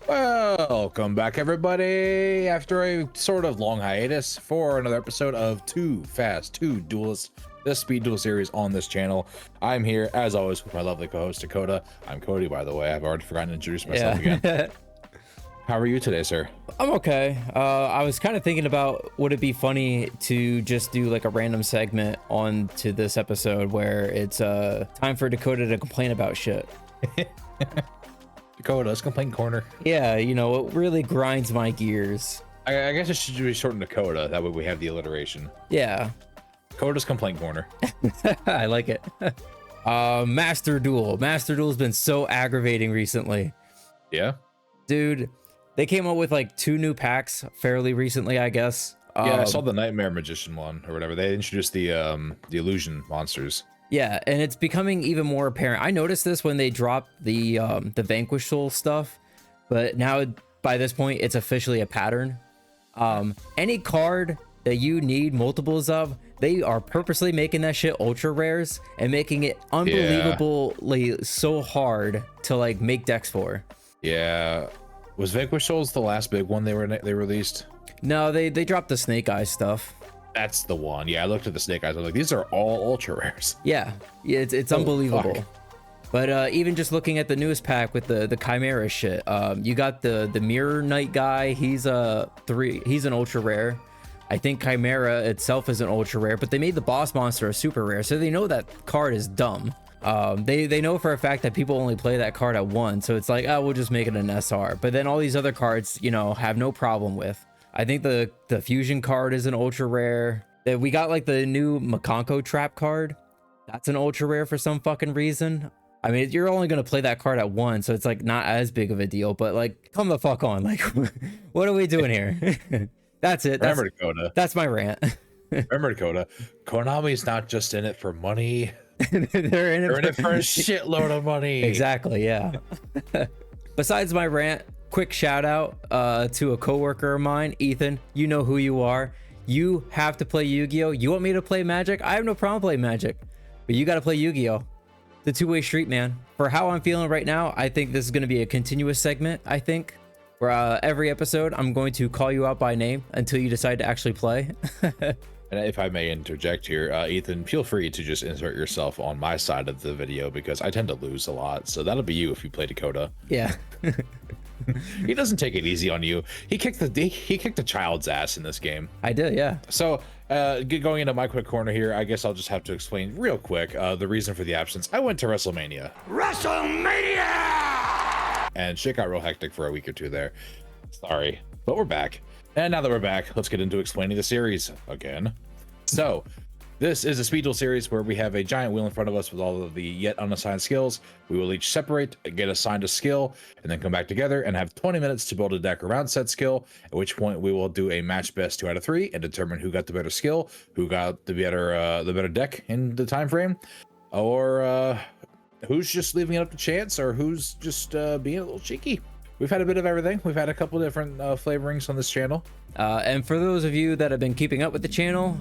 Welcome back, everybody, after a sort of long hiatus for another episode of Too Fast, Two Duelists, the Speed Duel series on this channel. I'm here, as always, with my lovely co-host, Dakota. I'm Cody, by the way. I've already forgotten to introduce myself again. How are you today, sir? I'm okay. I was kind of thinking about, would it be funny to just do like a random segment on to this episode where it's time for Dakota to complain about shit. Dakota's complaint corner. Yeah, you know, it really grinds my gears. I guess it should be shortened Dakota. That way we have the alliteration. Yeah. Dakota's complaint corner. I like it. Master Duel. Master Duel's been so aggravating recently. Yeah? Dude, they came up with like 2 new packs fairly recently, I guess. Yeah, I saw the Nightmare Magician one or whatever. They introduced the illusion monsters. Yeah, and it's becoming even more apparent. I noticed this when they dropped the Vanquish Soul stuff, but now by this point it's officially a pattern. Any card that you need multiples of, they are purposely making that shit ultra rares and making it unbelievably so hard to like make decks for. Yeah, was Vanquish Souls the last big one they released? No, they dropped the Snake Eyes stuff. That's the one. Yeah, I looked at the Snake Eyes. I was like, these are all ultra rares. Yeah, it's unbelievable. Fuck. But even just looking at the newest pack with the Chimera shit, you got the Mirror Knight guy. He's an ultra rare. I think Chimera itself is an ultra rare, but they made the boss monster a super rare, so they know that card is dumb. They know for a fact that people only play that card at 1, so it's like, oh, we'll just make it an SR. But then all these other cards, you know, have no problem with. I think the fusion card is an ultra rare. We got like the new Makonko trap card. That's an ultra rare for some fucking reason. I mean, you're only gonna play that card at 1, so it's like not as big of a deal. But like, come the fuck on! Like, what are we doing here? That's it. Remember, Dakota. That's my rant. Remember, Dakota. Konami's not just in it for money. They're in it for a shitload of money. Exactly. Yeah. Besides my rant, quick shout out to a coworker of mine, Ethan. You know who you are. You have to play Yu-Gi-Oh. You want me to play Magic? I have no problem playing Magic, but you got to play Yu-Gi-Oh. The two-way street, man. For how I'm feeling right now, I think this is going to be a continuous segment. I think where every episode I'm going to call you out by name until you decide to actually play. And if I may interject here, Ethan, feel free to just insert yourself on my side of the video because I tend to lose a lot. So that'll be you if you play Dakota. Yeah. He doesn't take it easy on you. He kicked the child's ass in this game. I did, yeah. So going into my quick corner here, I guess I'll just have to explain real quick the reason for the absence. I went to WrestleMania. And shit got real hectic for a week or two there. Sorry, but we're back. And now that we're back, let's get into explaining the series again. So, this is a Speed Duel series where we have a giant wheel in front of us with all of the yet unassigned skills. We will each separate, get assigned a skill, and then come back together and have 20 minutes to build a deck around said skill, at which point we will do a match best 2 out of 3 and determine who got the better skill, who got the better deck in the time frame, or who's just leaving it up to chance, or who's just being a little cheeky. We've had a bit of everything. We've had a couple different flavorings on this channel. And for those of you that have been keeping up with the channel,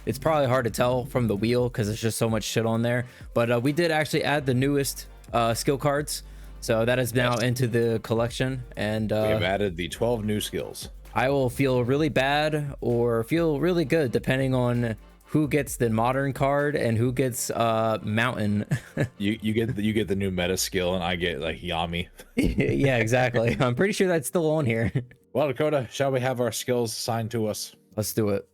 it's probably hard to tell from the wheel because there's just so much shit on there. But we did actually add the newest skill cards. So that is now into the collection. And we have added the 12 new skills. I will feel really bad or feel really good depending on who gets the modern card and who gets mountain. you get the new meta skill and I get like Yami. Yeah, exactly. I'm pretty sure that's still on here. Well, Dakota, shall we have our skills assigned to us? Let's do it.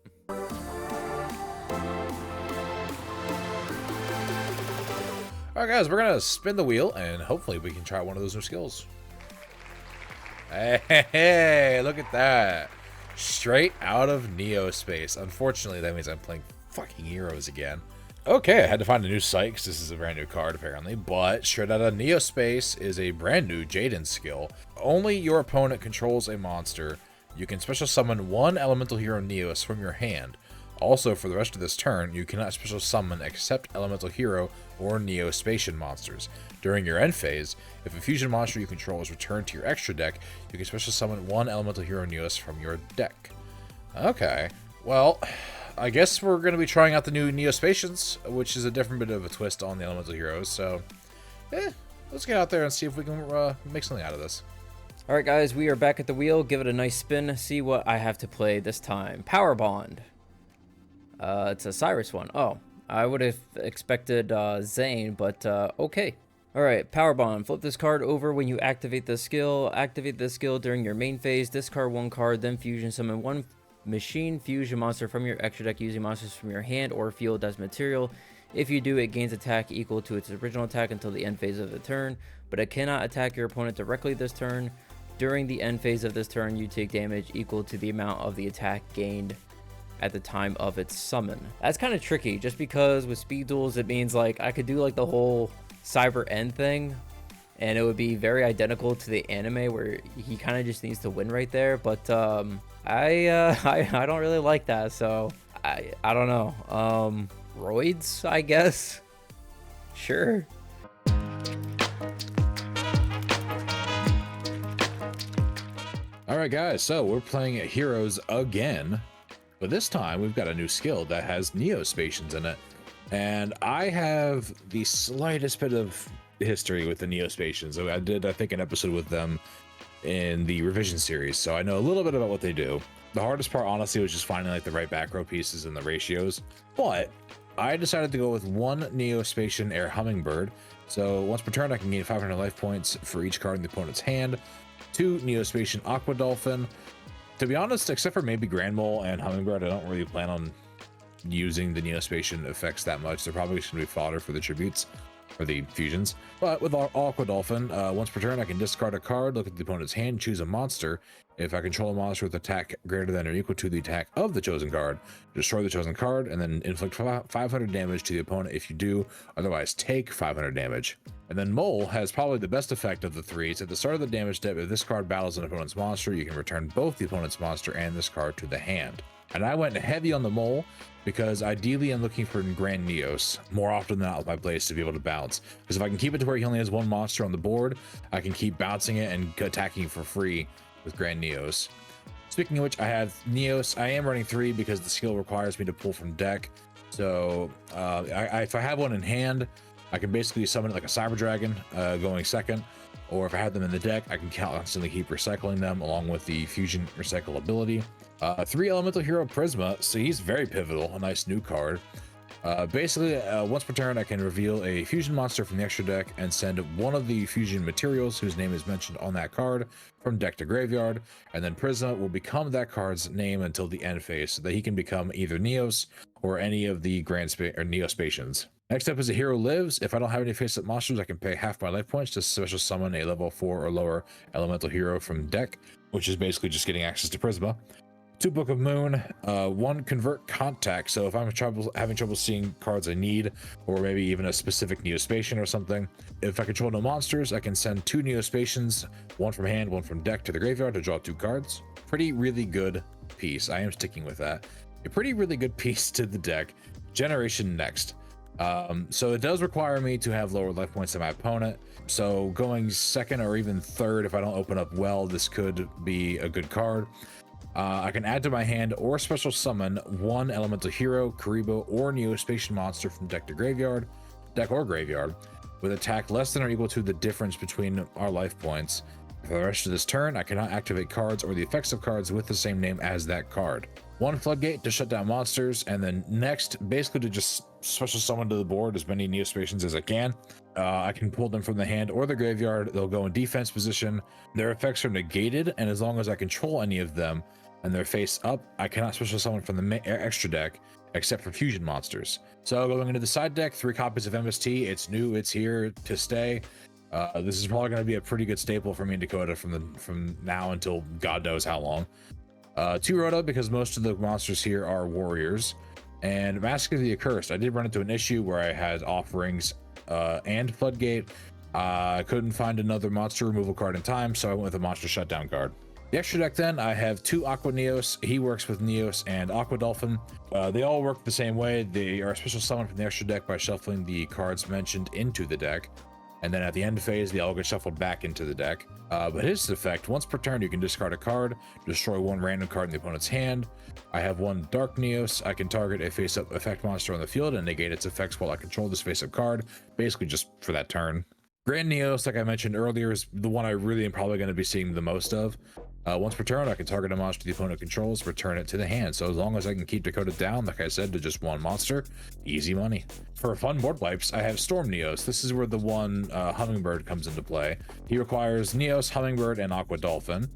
All right, guys, we're gonna spin the wheel and hopefully we can try one of those new skills. Hey, look at that. Straight out of Neo Space. Unfortunately, that means I'm playing fucking Heroes again. Okay, I had to find a new site because this is a brand new card apparently, but straight out of Neo Space is a brand new Jaden skill. Only your opponent controls a monster. You can special summon 1 elemental hero Neos from your hand. Also, for the rest of this turn, you cannot special summon except elemental hero or Neo Spacian monsters. During your end phase, if a fusion monster you control is returned to your extra deck, you can special summon 1 elemental hero Neos from your deck. Okay, well, I guess we're going to be trying out the new Neospacians, which is a different bit of a twist on the elemental heroes, so let's get out there and see if we can make something out of this. All right, guys, we are back at the wheel. Give it a nice spin. See what I have to play this time. Power Bond. It's a Cyrus one. Oh, I would have expected Zane, but okay. All right, Power Bond. Flip this card over when you activate the skill. Activate the skill during your main phase. Discard one card, then fusion summon one machine fusion monster from your extra deck using monsters from your hand or field as material. If you do, it gains attack equal to its original attack until the end phase of the turn, but it cannot attack your opponent directly this turn. During the end phase of this turn, you take damage equal to the amount of the attack gained at the time of its summon. That's kind of tricky, just because with Speed Duels, it means like I could do like the whole Cyber End thing, and it would be very identical to the anime where he kind of just needs to win right there. But I don't really like that, so I don't know. Roids, I guess. Sure. All right, guys, so we're playing Heroes again, but this time we've got a new skill that has Neospacians in it. And I have the slightest bit of history with the Neospacians. I did, I think, an episode with them in the revision series, so I know a little bit about what they do. The hardest part, honestly, was just finding like the right back row pieces and the ratios, but I decided to go with one Neospacian Air Hummingbird. So once per turn, I can gain 500 life points for each card in the opponent's hand. 2 Neospacian Aqua Dolphin. To be honest, except for maybe Grand Mole and Hummingbird, I don't really plan on using the Neospacian effects that much. They're probably just going to be fodder for the tributes or the fusions. But with Aqua Dolphin, once per turn, I can discard a card, look at the opponent's hand, choose a monster. If I control a monster with attack greater than or equal to the attack of the chosen card, destroy the chosen card and then inflict 500 damage to the opponent if you do, otherwise take 500 damage. And then Mole has probably the best effect of the three. It's at the start of the damage step. If this card battles an opponent's monster, you can return both the opponent's monster and this card to the hand. And I went heavy on the Mole because ideally I'm looking for Grand Neos more often than not with my plays to be able to bounce. Because if I can keep it to where he only has one monster on the board, I can keep bouncing it and attacking for free with Grand Neos. Speaking of which, I have Neos. I am running 3 because the skill requires me to pull from deck. So if I have one in hand, I can basically summon it like a Cyber Dragon going second. Or if I have them in the deck, I can constantly keep recycling them along with the fusion recycle ability. 3 Elemental Hero Prisma, so he's very pivotal, a nice new card. Basically, once per turn, I can reveal a fusion monster from the extra deck and send one of the fusion materials whose name is mentioned on that card from deck to graveyard, and then Prisma will become that card's name until the end phase, so that he can become either Neos or any of the Neospacians. Next up is a Hero Lives. If I don't have any face-up monsters, I can pay half my life points to special summon a level 4 or lower elemental hero from deck, which is basically just getting access to Prisma. 2 Book of Moon, 1 Convert Contact. So if I'm having trouble seeing cards I need, or maybe even a specific Neospacian or something, if I control no monsters, I can send 2 Neospacians, 1 from hand, 1 from deck to the graveyard to draw 2 cards. Pretty really good piece. I am sticking with that. A pretty really good piece to the deck. Generation next. So it does require me to have lower life points than my opponent. So going second or even third, if I don't open up well, this could be a good card. I can add to my hand or special summon 1 elemental hero, Karibo, or Neospacian monster from deck to graveyard, deck or graveyard, with attack less than or equal to the difference between our life points. For the rest of this turn, I cannot activate cards or the effects of cards with the same name as that card. 1 Floodgate to shut down monsters, and then next, basically to just special summon to the board as many Neospacians as I can. I can pull them from the hand or the graveyard. They'll go in defense position. Their effects are negated, and as long as I control any of them and they're face up, I cannot special summon from the extra deck except for fusion monsters. So going into the side deck, 3 copies of MST. It's new, it's here to stay. This is probably going to be a pretty good staple for me in Dakota from now until God knows how long. 2 Rhoda, because most of the monsters here are warriors. And Mask of the Accursed. I did run into an issue where I had Offerings and Floodgate. I couldn't find another monster removal card in time, so I went with a monster shutdown card. The extra deck then, I have 2 Aqua Neos. He works with Neos and Aqua Dolphin. They all work the same way. They are special summoned from the extra deck by shuffling the cards mentioned into the deck. And then at the end phase, they all get shuffled back into the deck. But his effect, once per turn, you can discard a card, destroy 1 random card in the opponent's hand. I have 1 Dark Neos. I can target a face-up effect monster on the field and negate its effects while I control this face-up card, basically just for that turn. Grand Neos, like I mentioned earlier, is the one I really am probably going to be seeing the most of. Once per turn, I can target a monster the opponent controls, return it to the hand. So as long as I can keep Dakota down, like I said, to just one monster, easy money. For fun board wipes, I have Storm Neos. This is where the one Hummingbird comes into play. He requires Neos, Hummingbird, and Aqua Dolphin.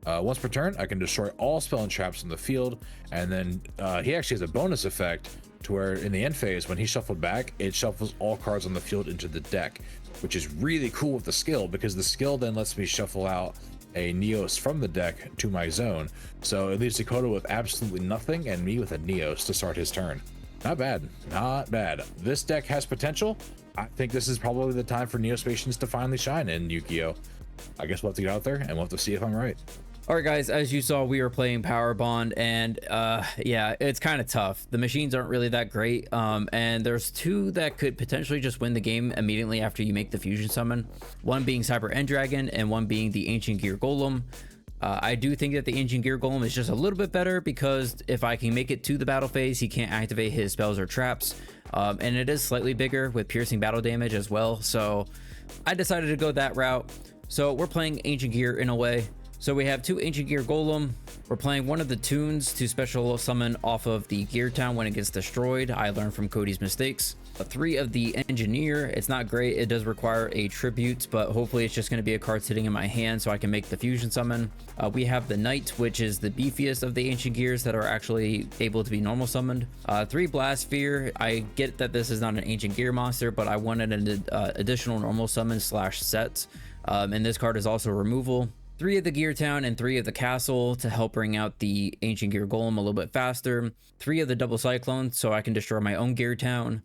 Once per turn, I can destroy all spell and traps in the field, and then he actually has a bonus effect to where in the end phase, when he's shuffled back, it shuffles all cards on the field into the deck, which is really cool with the skill, because the skill then lets me shuffle out a Neos from the deck to my zone. So it leaves Dakota with absolutely nothing and me with a Neos to start his turn. Not bad, not bad. This deck has potential. I think this is probably the time for Neospatians to finally shine in YuGiOh. I guess we'll have to get out there and we'll have to see if I'm right. All right, guys, as you saw, we were playing Power Bond, and yeah, it's kind of tough. The machines aren't really that great, and there's two that could potentially just win the game immediately after you make the fusion summon. One being Cyber End Dragon, and one being the Ancient Gear Golem. I do think that the Ancient Gear Golem is just a little bit better, because if I can make it to the battle phase, he can't activate his spells or traps, and it is slightly bigger with piercing battle damage as well, so I decided to go that route. So we're playing Ancient Gear in a way. So we have two Ancient Gear Golem. We're playing one of the tunes to special summon off of the Gear Town when it gets destroyed. I learned from Cody's mistakes. 3 of the Engineer. It's not great. It does require a tribute, but hopefully it's just going to be a card sitting in my hand so I can make the fusion summon. We have the Knight, which is the beefiest of the Ancient Gears that are actually able to be normal summoned. 3 Blast Sphere. I get that this is not an Ancient Gear monster, but I wanted an additional normal summon / set. And this card is also removal. 3 of the Gear Town and 3 of the Castle to help bring out the Ancient Gear Golem a little bit faster. 3 of the Double Cyclone so I can destroy my own Gear Town.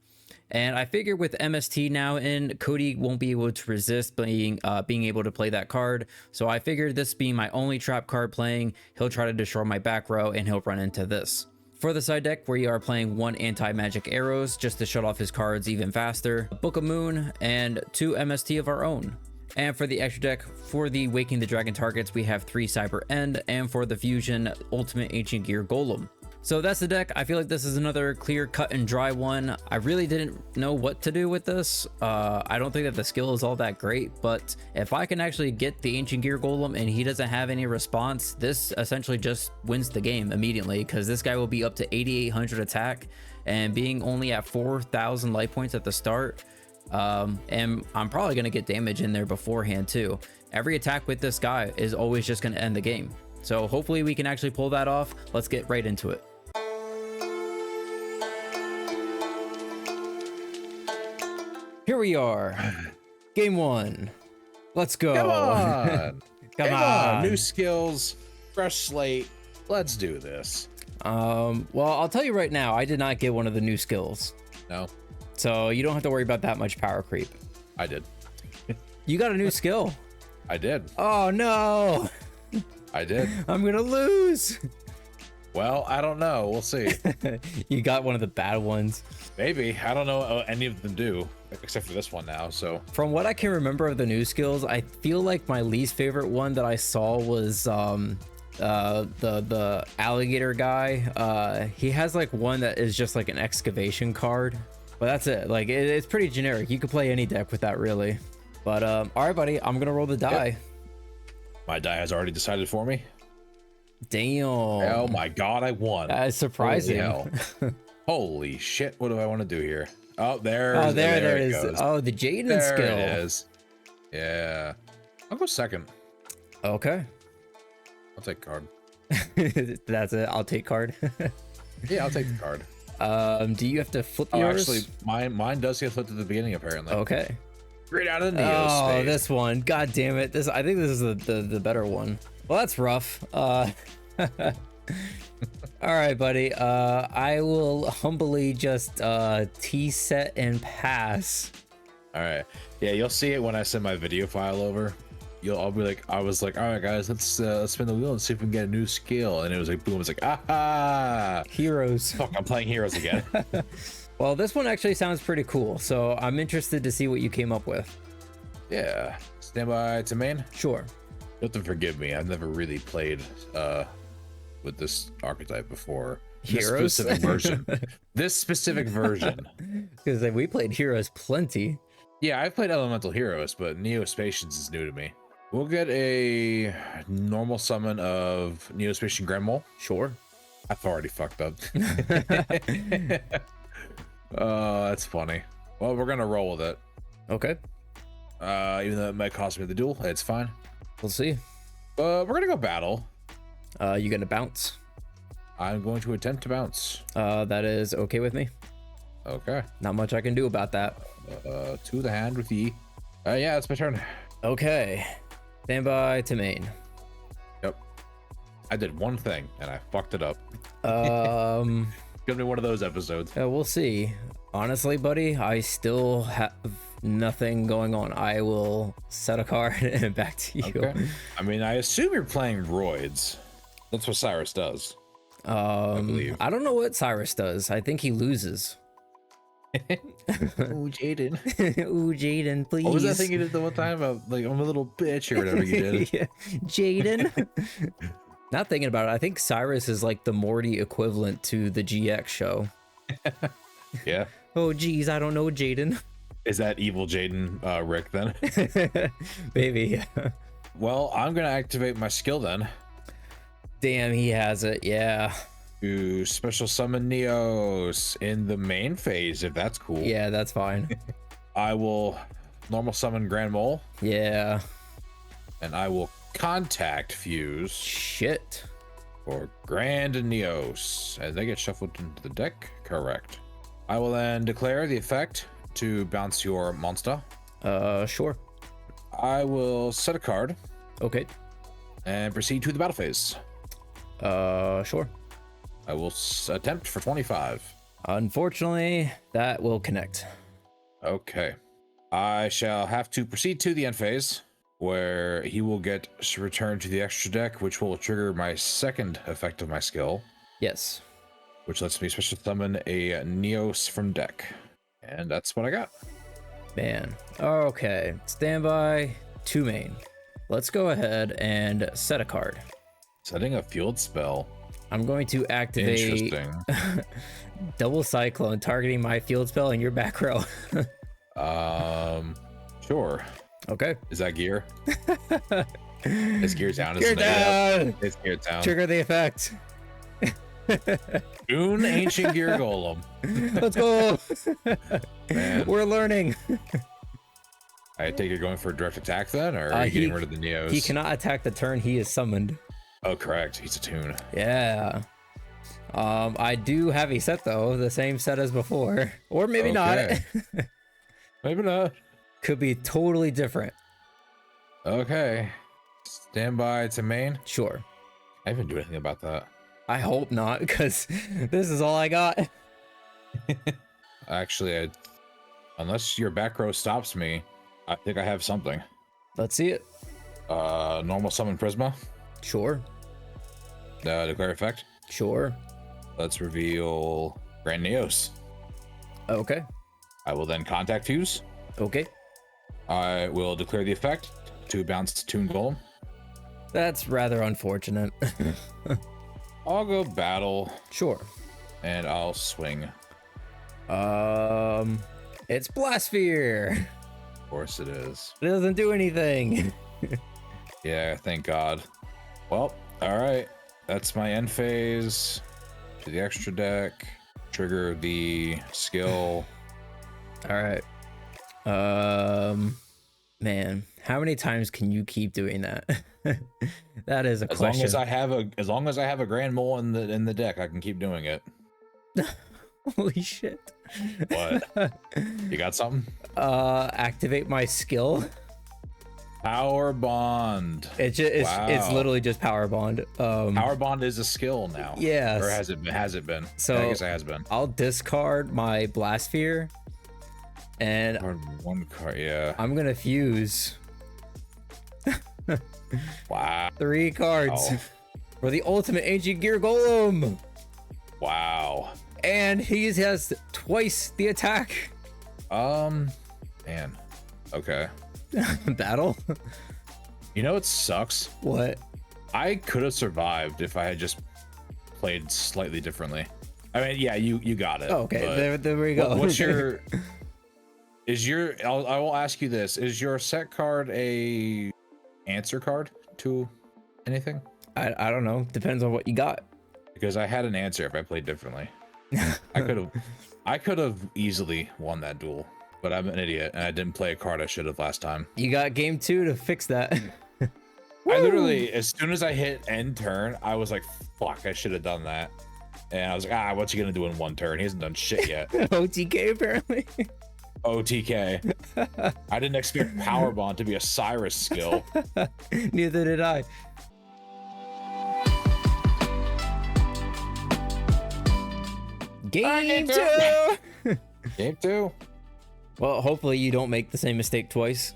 And I figure with MST now in, Cody won't be able to resist being able to play that card. So I figured this being my only trap card playing, he'll try to destroy my back row and he'll run into this. For the side deck, we are playing 1 anti-magic arrows just to shut off his cards even faster, a Book of Moon, and 2 MST of our own. And for the extra deck, for the Waking the Dragon targets, we have 3 Cyber End, and for the Fusion, Ultimate Ancient Gear Golem. So that's the deck. I feel like this is another clear cut and dry one. I really didn't know what to do with this. I don't think that the skill is all that great, but if I can actually get the Ancient Gear Golem and he doesn't have any response, this essentially just wins the game immediately, because this guy will be up to 8,800 attack, and being only at 4,000 life points at the start, and I'm probably going to get damage in there beforehand too. Every attack with this guy is always just going to end the game. So hopefully we can actually pull that off. Let's get right into it. Here we are. Game 1. Let's go. Come on. Come on. New skills, fresh slate. Let's do this. Well, I'll tell you right now, I did not get one of the new skills. No. So you don't have to worry about that much power creep. I did. You got a new skill. I did. Oh no. I did. I'm gonna lose. Well, I don't know. We'll see. You got one of the bad ones. Maybe. I don't know what any of them do, except for this one now. So from what I can remember of the new skills, I feel like my least favorite one that I saw was the alligator guy. He has like one that is just like an excavation card, but that's it. Like it's pretty generic. You could play any deck with that really. But all right, buddy, I'm gonna roll the die. Yep. My die has already decided for me. Damn. Oh my god, I won. That is surprising. Holy hell. Holy shit, what do I want to do here? Oh, there it is. Goes. Oh, the Jaden skill. There it is. Yeah. I'll go second. Okay. I'll take card. That's it. I'll take card. Yeah, I'll take the card. Do you have to flip yours? Actually, mine does get flipped at the beginning apparently. Okay. Right out of the Neo space. Oh, this one. God damn it. I think this is the better one. Well, that's rough. All right, buddy. I will humbly just T-set and pass. All right. Yeah, you'll see it when I send my video file over. I'll be like, I was like, all right, guys, let's spin the wheel and see if we can get a new skill. And it was like, boom. It's like, aha! Heroes. Fuck, I'm playing Heroes again. Well, this one actually sounds pretty cool. So I'm interested to see what you came up with. Yeah. Stand by to main? Sure. You have to forgive me. I've never really played with this archetype before. Heroes? This specific version. Because we played Heroes plenty. Yeah, I've played Elemental Heroes, but Neospatians is new to me. We'll get a normal summon of Neospatian Grand Mole. Sure. I've already fucked up. Oh, that's funny. Well, we're gonna roll with it. Okay. Even though it might cost me the duel, it's fine. We'll see. We're gonna go battle. You gonna bounce? I'm going to attempt to bounce. That is okay with me. Okay. Not much I can do about that. To the hand with E. Yeah, it's my turn. Okay. Stand by to main. Yep. I did one thing and I fucked it up. Um, Gonna be one of those episodes. we'll see. Honestly, buddy, I still have nothing going on. I will set a card and back to you. Okay. I mean, I assume you're playing Roids. That's what Cyrus does. I believe. I don't know what Cyrus does. I think he loses. Ooh, Jaden. Ooh, Jaden, please. What was that thing you did the one time about, like, I'm a little bitch or whatever you did? Yeah. Jaden. Not thinking about it. I think Cyrus is like the Morty equivalent to the GX show. Yeah. Oh, geez, I don't know, Jaden. Is that evil Jaden Rick then? Maybe. Well, I'm gonna activate my skill then. Damn, he has it. Yeah. To special summon Neos in the main phase, if that's cool. Yeah, that's fine. I will normal summon Grand Mole, Yeah. and I will contact Fuse Shit. for Grand Neos. As they get shuffled into the deck, correct. I will then declare the effect to bounce your monster. Sure. I will set a card Okay. and proceed to the battle phase. Sure. I will attempt for 25. Unfortunately, that will connect. Okay. I shall have to proceed to the end phase, where he will get returned to the extra deck, which will trigger my second effect of my skill, Yes. which lets me special summon a Neos from deck. And that's what I got. Man. Okay. Standby to main. Let's go ahead and set a card. Setting a field spell. I'm going to activate Interesting. double cyclone, targeting my field spell in your back row. Sure. Okay. Is that gear? It's gear down. Gear Isn't it? Yep. down. It's gear down. Trigger the effect. Boon Ancient Gear Golem. Let's go. Man. We're learning. I take it going for a direct attack then, or are you getting rid of the Neos? He cannot attack the turn he is summoned. Oh, correct. He's a tune. Yeah. I do have a set though, the same set as before, or maybe not. Maybe not. Could be totally different. Okay. Stand by to main. Sure. I didn't do anything about that. I hope not, because this is all I got. Actually, unless your back row stops me, I think I have something. Let's see it. Normal summon Prisma. Sure. Declare effect. Sure. Let's reveal Grand Neos. Okay. I will then contact Fuse. Okay. I will declare the effect to bounce Toon Golem. That's rather unfortunate. I'll go battle Sure. and I'll swing. It's Blastsphere. Of course it is. It doesn't do anything. Yeah, thank God. Well, all right. That's my end phase. To the extra deck. Trigger the skill. All right. Man, how many times can you keep doing that? That is a As question. long as I have a Grand Mole in the deck, I can keep doing it. Holy shit. What? You got something? Activate my skill. Power Bond. It's Wow. literally just power bond. Power Bond is a skill now. Yes. Or has it been? Has it been? So I guess it has been. I'll discard my Blastsphere and One card, yeah. I'm gonna fuse Wow. 3 cards Wow. for the ultimate ancient gear golem. Wow. And he has twice the attack. Man. Okay. Battle? You know what sucks? What? I could have survived if I had just played slightly differently. I mean, yeah, you got it. Oh, okay, but there we go. What's your I will ask you this: is your set card a answer card to anything? I don't know. Depends on what you got. Because I had an answer if I played differently. I could have easily won that duel, but I'm an idiot and I didn't play a card I should have last time. You got game 2 to fix that. I literally, as soon as I hit end turn, I was like, fuck, I should have done that. And I was like, what's he gonna do in one turn? He hasn't done shit yet. OTK apparently. OTK. I didn't expect Power Bond to be a Cyrus skill. Neither did I. Game 2. Game 2. Well, hopefully you don't make the same mistake twice.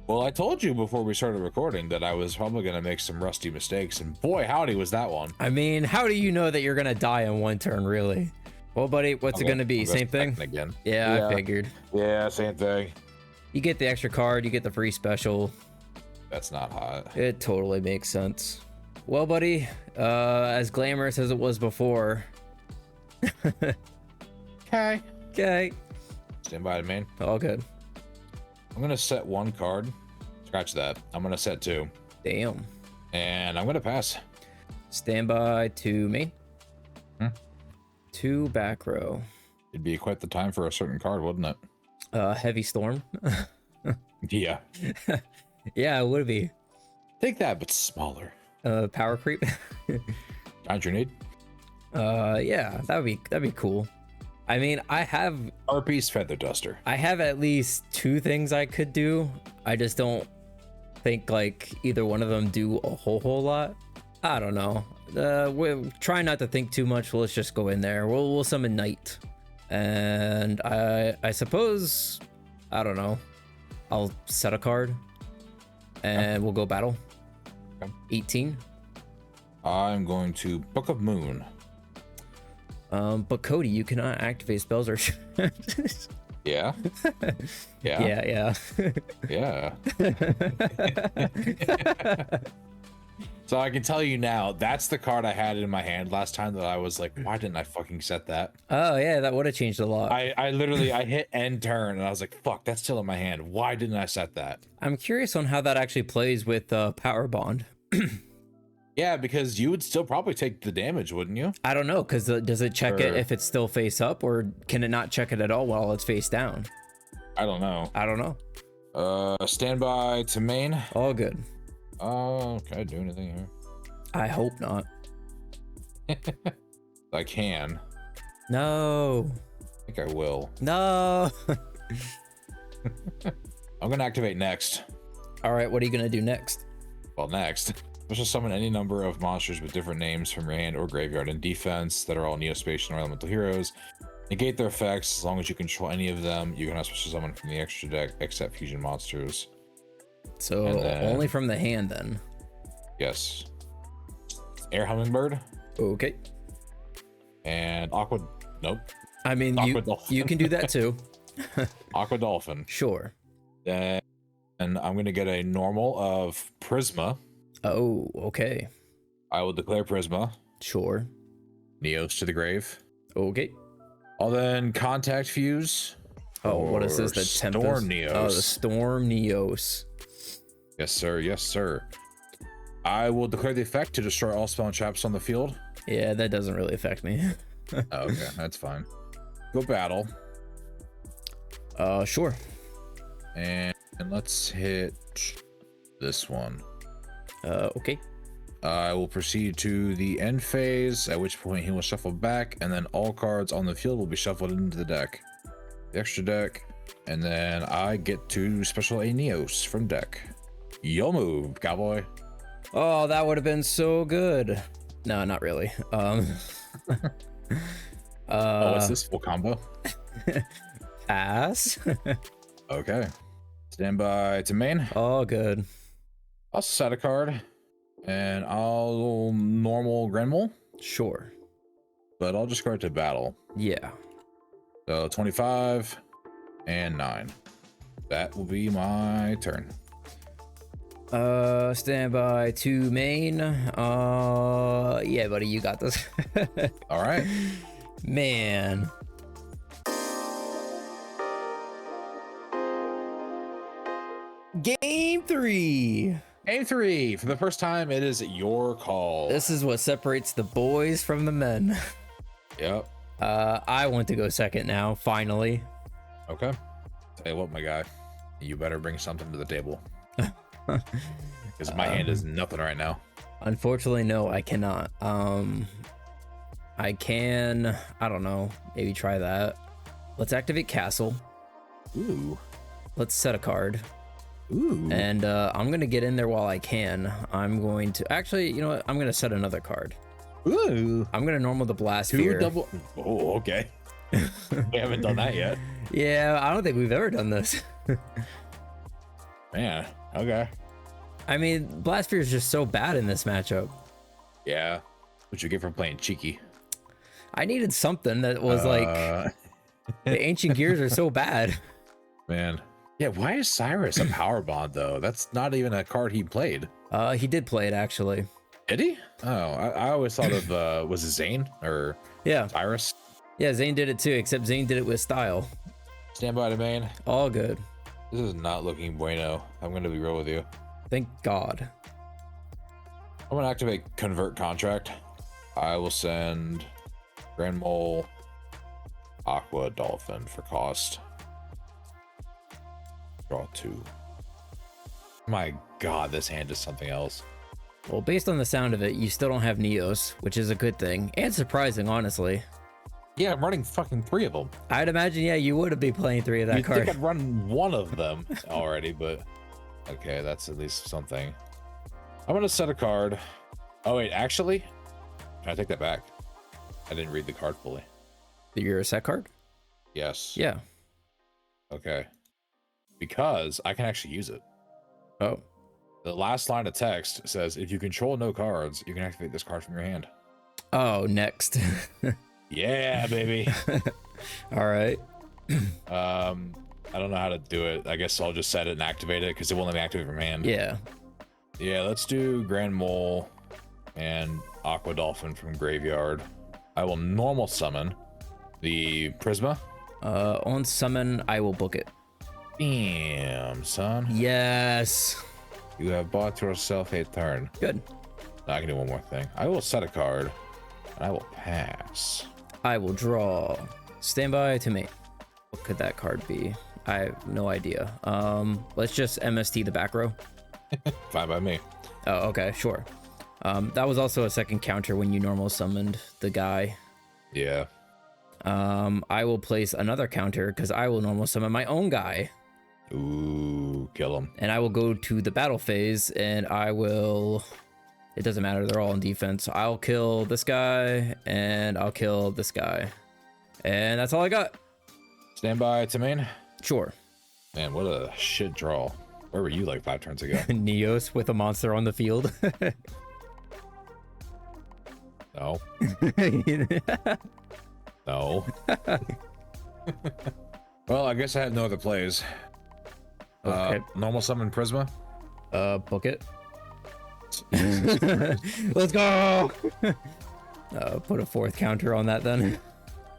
Well, I told you before we started recording that I was probably going to make some rusty mistakes, and boy, howdy was that one. I mean, how do you know that you're going to die in one turn, really? Well, buddy, what's it going to be? Same thing? Again. Yeah, I figured. Yeah, same thing. You get the extra card, you get the free special. That's not hot. It totally makes sense. Well, buddy, as glamorous as it was before. Okay. Okay. Stand by, man. All good. I'm going to set one card. Scratch that. I'm going to set two. Damn. And I'm going to pass. Stand by to main. Two back row. It'd be quite the time for a certain card, wouldn't it? Heavy storm. Yeah. Yeah, it would be. Take that, but smaller. Power creep. Giant grenade. Yeah, that'd be cool. I mean, I have Harpy's feather duster. I have at least two things I could do. I just don't think like either one of them do a whole lot. I don't know. We're trying not to think too much. Let's just go in there. We'll summon Knight, and I suppose, I don't know, I'll set a card, and we'll go battle. 18. I'm going to Book of Moon. But Cody, you cannot activate spells or Yeah. Yeah. Yeah. So I can tell you now, that's the card I had in my hand last time that I was like, why didn't I fucking set that? Oh yeah, that would have changed a lot. I literally hit end turn and I was like, fuck, that's still in my hand. Why didn't I set that? I'm curious on how that actually plays with Power Bond. Yeah, because you would still probably take the damage, wouldn't you? I don't know, because does it check it if it's still face up, or can it not check it at all while it's face down? I don't know. Standby to main. All good. Can I do anything here? I hope not. I can. No. I think I will. No. I'm gonna activate next. All right, what are you gonna do next? Well, next. Special summon any number of monsters with different names from your hand or graveyard in defense that are all Neospatial or Elemental heroes. Negate their effects as long as you control any of them. You can also special summon from the extra deck except fusion monsters. So only from the hand then. Yes. Air Hummingbird. Okay. And Aqua. Nope. I mean, you can do that too. Aqua Dolphin. Sure. Then I'm gonna get a normal of Prisma. Oh, okay. I will declare Prisma. Sure. Neos to the grave. Okay. I'll then contact Fuse. Oh, what is this? The Tempest? Storm Neos. Oh, the Storm Neos. Yes, sir. Yes, sir. I will declare the effect to destroy all spell and traps on the field. Yeah, that doesn't really affect me. Oh, okay, that's fine. Go battle. Sure. And let's hit this one. Okay. I will proceed to the end phase, at which point he will shuffle back, and then all cards on the field will be shuffled into the deck. The extra deck, and then I get to special a Neos from deck. Yo move, cowboy. Oh, that would have been so good. No, not really. What's this full combo? Pass. Okay. Stand by to main. Oh, good. I'll set a card, and I'll normal Grenmole, Sure. but I'll just go right to battle. Yeah. So 25 and 9. That will be my turn. Stand by to main. Yeah, buddy, you got this. All right. Man. Game 3. Game 3. For the first time, it is your call. This is what separates the boys from the men. Yep. I want to go second now, finally. Okay. Tell you what, my guy, you better bring something to the table. Because my hand is nothing right now. Unfortunately, no, I cannot. I can, I don't know, maybe try that. Let's activate Castle. Ooh. Let's set a card. Ooh. And I'm going to get in there while I can. I'm going to, actually, you know what? I'm going to set another card. Ooh. I'm going to normal the Blast Sphere. Double. Oh, okay. We haven't done that yet. Yeah, I don't think we've ever done this. Man, okay. I mean, Blast Sphere is just so bad in this matchup. Yeah. What you get for playing cheeky? I needed something that was like, the Ancient Gears are so bad. Man. Yeah, why is Cyrus a power bond though? That's not even a card he played. He did play it actually. Did he? Oh, I always thought of was it Zane or Yeah. Cyrus? Yeah, Zane did it too, except Zane did it with style. Stand by the main. All good. This is not looking bueno. I'm gonna be real with you. Thank God. I'm gonna activate convert contract. I will send Grand Mole, Aqua Dolphin for cost. Draw 2. My God, this hand is something else. Well, based on the sound of it, you still don't have Neos, which is a good thing and surprising, honestly. Yeah, I'm running fucking 3 of them. I'd imagine, yeah, you would be playing 3 of that You'd card. think I'd run 1 of them already, but okay, that's at least something. I'm gonna set a card. Oh wait, actually, can I take that back? I didn't read the card fully. You're a set card? Yes. Yeah. Okay. Because I can actually use it. Oh. The last line of text says, if you control no cards, you can activate this card from your hand. Oh, next. Yeah, baby. All right. I don't know how to do it. I guess I'll just set it and activate it because it won't let me activate from hand. Yeah. Yeah, let's do Grand Mole and Aqua Dolphin from Graveyard. I will normal summon the Prisma. On summon, I will book it. Damn, son. Yes. You have bought yourself a turn. Good. Now I can do one more thing. I will set a card, and I will pass. I will draw. Stand by to me. What could that card be? I have no idea. Let's just MST the back row. Fine by me. Oh, okay, sure. That was also a second counter when you normal summoned the guy. Yeah. I will place another counter because I will normal summon my own guy. Ooh, kill him. And I will go to the battle phase and I will... It doesn't matter, they're all in defense. I'll kill this guy and I'll kill this guy. And that's all I got. Stand by to main. Sure. Man, what a shit draw. Where were you like 5 turns ago? Neos with a monster on the field. No. No. Well, I guess I had no other plays. Okay. Normal summon Prisma. Book it. Let's go. Put a 4th counter on that then.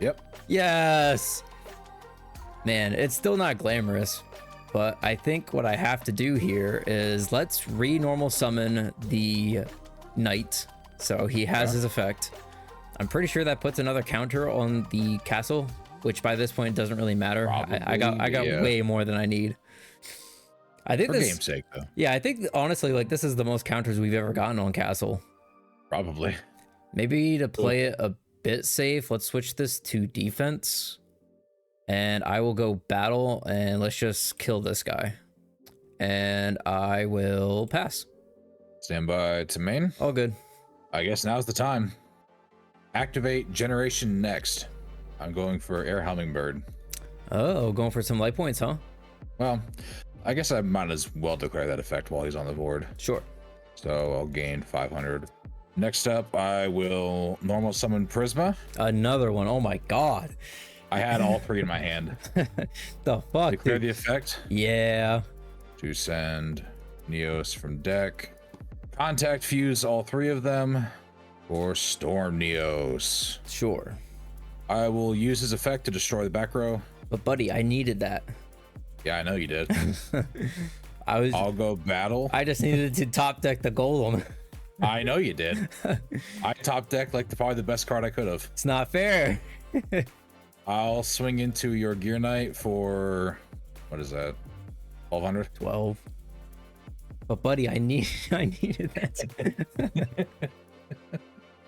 Yep. Yes. Man, it's still not glamorous, but I think what I have to do here is let's re-normal summon the knight. So he has his effect. I'm pretty sure that puts another counter on the castle, which by this point doesn't really matter. I got way more than I need. I think For this, game's sake, though. yeah, I think honestly, like this is the most counters we've ever gotten on castle. Probably. Maybe to play it a bit safe, let's switch this to defense. And I will go battle and let's just kill this guy. And I will pass. Stand by to main. All good. I guess now's the time. Activate Generation Next. I'm going for Air Hummingbird. Oh, going for some light points, huh? Well, I guess I might as well declare that effect while he's on the board. Sure. So I'll gain 500. Next up, I will normal summon Prisma. Another one. Oh my God. I had all 3 in my hand. The fuck, Declare dude? the effect. Yeah. To send Neos from deck. Contact fuse all 3 of them. Or Storm Neos. Sure. I will use his effect to destroy the back row. But buddy, I needed that. Yeah, I know you did. I'll go battle. I just needed to top deck the golem. I know you did. I top decked like probably the best card I could have. It's not fair. I'll swing into your Gear Knight for, what is that? 1200? 12. But buddy, I needed that.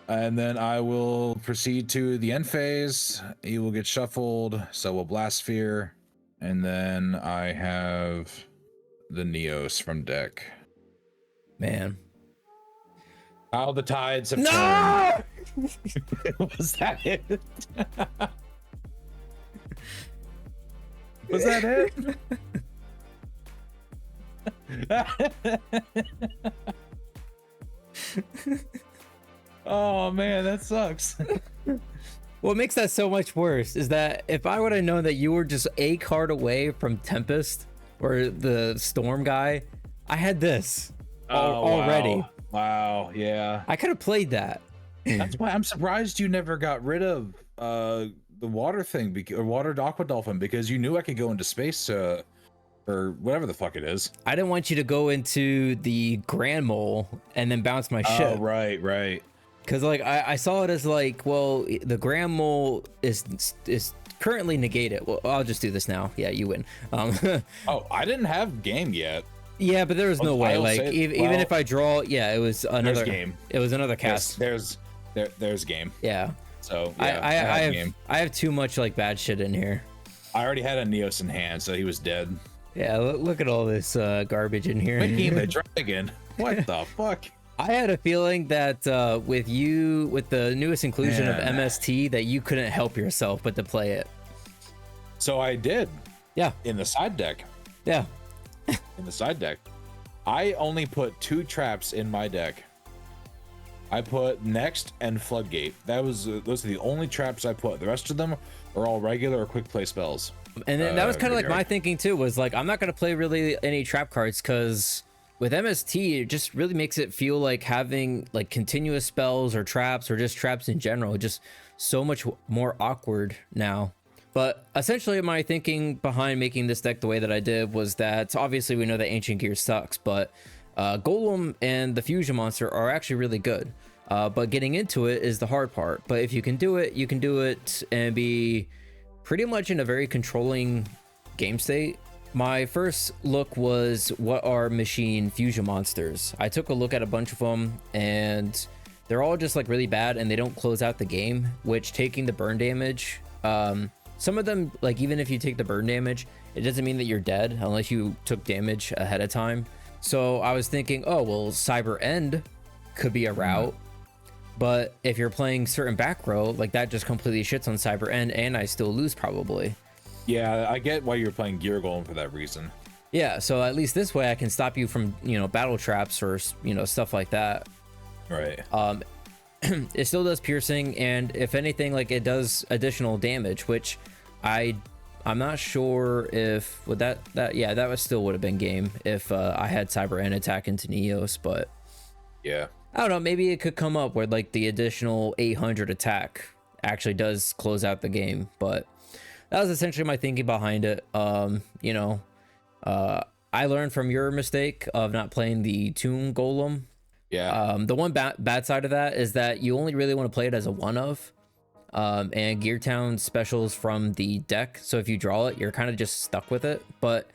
And then I will proceed to the end phase. He will get shuffled, so will Blast Sphere. And then I have the Neos from deck. Man. How the tides have No! turned. Was that it? Was that it? Oh man, that sucks. What makes that so much worse is that if I would have known that you were just a card away from Tempest or the Storm guy, I had this already. Wow, yeah. I could have played that. That's why I'm surprised you never got rid of the water thing, or water aqua dolphin, because you knew I could go into space or whatever the fuck it is. I didn't want you to go into the Grand Mole and then bounce my ship. Oh, right. Because like I saw it as like, well, the Grand Mole is currently negated. Well, I'll just do this now. Yeah, you win. Oh, I didn't have game yet. Yeah, but there was no way. Like even if I draw, yeah, it was another game. It was another cast. There's game. Yeah. So yeah, I have too much like bad shit in here. I already had a Neos in hand, so he was dead. Yeah, look at all this garbage in here. Making the dragon. What the fuck? I had a feeling that with the newest inclusion of MST, that you couldn't help yourself but to play it. So I did. Yeah. In the side deck. Yeah. In the side deck. I only put 2 traps in my deck. I put Next and Floodgate. Those are the only traps I put. The rest of them are all regular or quick play spells. And then that was kind of like my thinking too, was like, I'm not going to play really any trap cards, because with MST, it just really makes it feel like having like continuous spells or traps or just traps in general, just so much more awkward now. But essentially my thinking behind making this deck the way that I did was that obviously we know that Ancient Gear sucks, but Golem and the Fusion Monster are actually really good. But getting into it is the hard part. But if you can do it, you can do it and be pretty much in a very controlling game state. My first look was, what are machine fusion monsters? I took a look at a bunch of them and they're all just like really bad and they don't close out the game, which taking the burn damage, some of them, like even if you take the burn damage, it doesn't mean that you're dead unless you took damage ahead of time. So I was thinking, oh, well, Cyber End could be a route. But if you're playing certain back row, like that just completely shits on Cyber End and I still lose probably. Yeah, I get why you're playing Gear Golem for that reason. Yeah, so at least this way I can stop you from, battle traps or, stuff like that. Right. It still does piercing, and if anything, like it does additional damage, which I'm not sure if would that was still would have been game if I had Cyber End attack into Neos, but yeah, I don't know, maybe it could come up where like the additional 800 attack actually does close out the game, but that was essentially my thinking behind it. I learned from your mistake of not playing the Tomb Golem. Yeah. The one bad side of that is that you only really want to play it as a one-of. And Gear Town specials from the deck. So if you draw it, you're kind of just stuck with it. But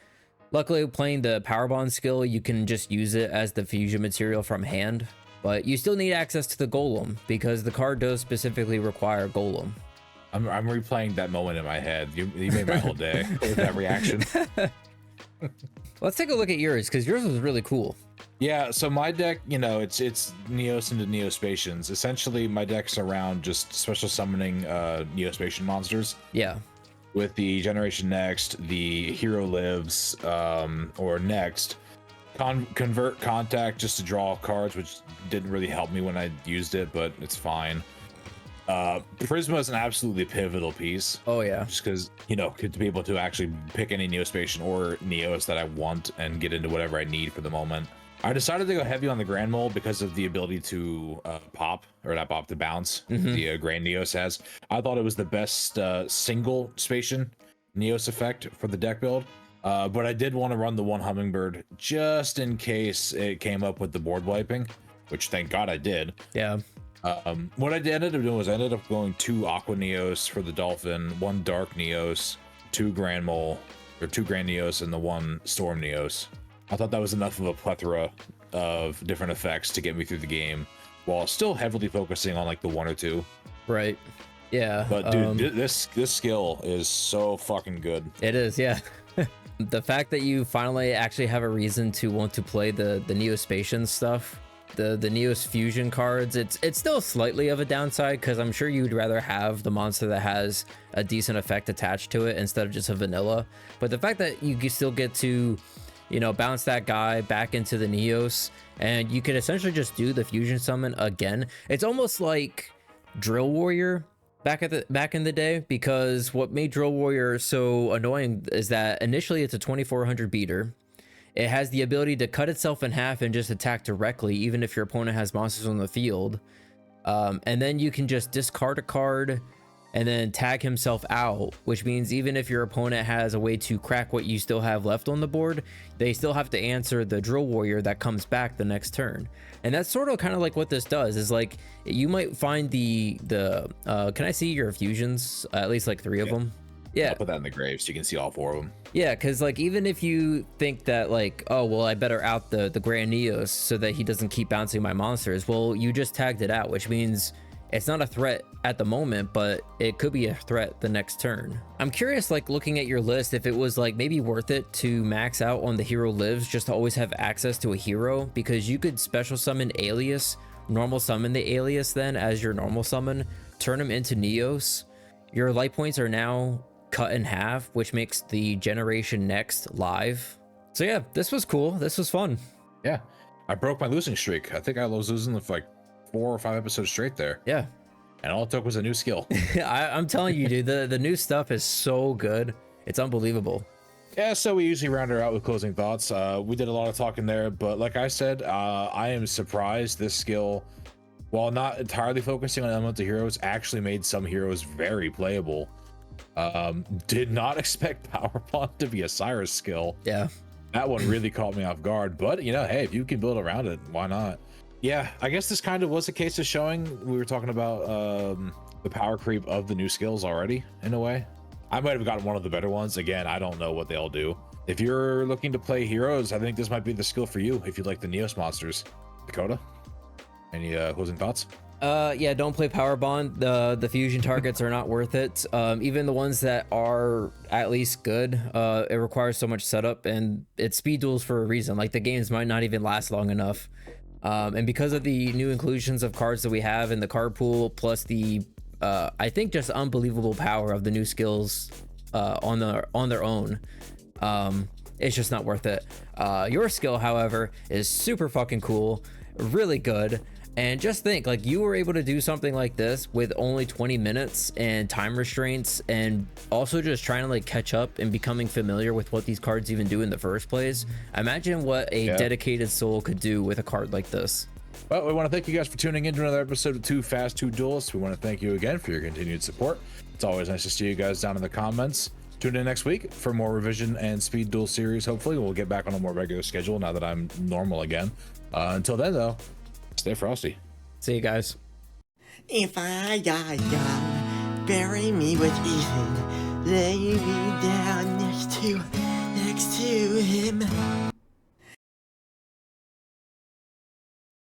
luckily, playing the Power Bond skill, you can just use it as the fusion material from hand. But you still need access to the Golem because the card does specifically require Golem. I'm replaying that moment in my head. You made my whole day with that reaction. Let's take a look at yours, because yours was really cool. Yeah, so my deck, it's Neos into Neospatians. Essentially, my deck's around just special summoning Neospatian monsters. Yeah. With the Generation Next, the Hero Lives, or Next. Convert Contact just to draw cards, which didn't really help me when I used it, but it's fine. Prisma is an absolutely pivotal piece. Oh yeah, just because to be able to actually pick any Neospatian or Neos that I want and get into whatever I need for the moment. I decided to go heavy on the Grand Mole because of the ability to to bounce. The Grand Neos has. I thought it was the best single Spatian Neos effect for the deck build. But I did want to run the one hummingbird just in case it came up with the board wiping, which thank God I did. Yeah. What I ended up doing was I ended up going 2 Aqua Neos for the Dolphin, 1 Dark Neos, 2 Grand Mole, or 2 Grand Neos, and the 1 Storm Neos. I thought that was enough of a plethora of different effects to get me through the game, while still heavily focusing on like the 1 or 2. Right. Yeah. But dude, this skill is so fucking good. It is, yeah. The fact that you finally actually have a reason to want to play the Neospatian stuff, the Neos fusion cards, it's still slightly of a downside because I'm sure you'd rather have the monster that has a decent effect attached to it instead of just a vanilla. But the fact that you still get to, you know, bounce that guy back into the Neos, and you could essentially just do the fusion summon again. It's almost like Drill Warrior back in the day, because what made Drill Warrior so annoying is that initially it's a 2400 beater. It has the ability to cut itself in half and just attack directly, even if your opponent has monsters on the field. And then you can just discard a card and then tag himself out, which means even if your opponent has a way to crack what you still have left on the board, they still have to answer the Drill Warrior that comes back the next turn. And that's sort of kind of like what this does, is like you might find can I see your fusions? At least like 3 of them. Yeah. I'll put that in the grave so you can see all 4 of them. Yeah, because like even if you think that like, oh well, I better out the Grand Neos so that he doesn't keep bouncing my monsters, well, you just tagged it out, which means it's not a threat at the moment, but it could be a threat the next turn. I'm curious, like looking at your list, if it was like maybe worth it to max out on the hero lives just to always have access to a hero, because you could special summon Alias, normal summon the Alias then as your normal summon, turn him into Neos. Your light points are now cut in half, which makes the generation next live. So yeah, this was cool. This was fun. Yeah, I broke my losing streak. I think I was losing for like 4 or 5 episodes straight there. Yeah. And all it took was a new skill. I'm telling you, dude, the new stuff is so good. It's unbelievable. Yeah, so we usually round her out with closing thoughts. We did a lot of talking there, but like I said, I am surprised this skill, while not entirely focusing on elemental heroes, actually made some heroes very playable. Did not expect Power Bond to be a Cyrus skill. Yeah. That one really caught me off guard, but you know, hey, if you can build around it, why not? Yeah, I guess this kind of was a case of showing we were talking about the power creep of the new skills already, in a way. I might have gotten one of the better ones. Again, I don't know what they all do. If you're looking to play heroes, I think this might be the skill for you if you like the Neos monsters. Dakota, any closing thoughts? Yeah, don't play Power Bond. The fusion targets are not worth it. Even the ones that are at least good, it requires so much setup, and it's speed duels for a reason. Like the games might not even last long enough. And because of the new inclusions of cards that we have in the card pool, plus the I think just unbelievable power of the new skills on their own, it's just not worth it. Your skill, however, is super fucking cool, really good. And just think, like, you were able to do something like this with only 20 minutes and time restraints, and also just trying to like catch up and becoming familiar with what these cards even do in the first place. Imagine what a dedicated soul could do with a card like this. Well, we want to thank you guys for tuning in to another episode of Too Fast, Too Duelists. We want to thank you again for your continued support. It's always nice to see you guys down in the comments. Tune in next week for more revision and speed duel series. Hopefully we'll get back on a more regular schedule now that I'm normal again. Until then, though, stay frosty. See you guys. If I die young, bury me with Ethan. Lay me down next to him.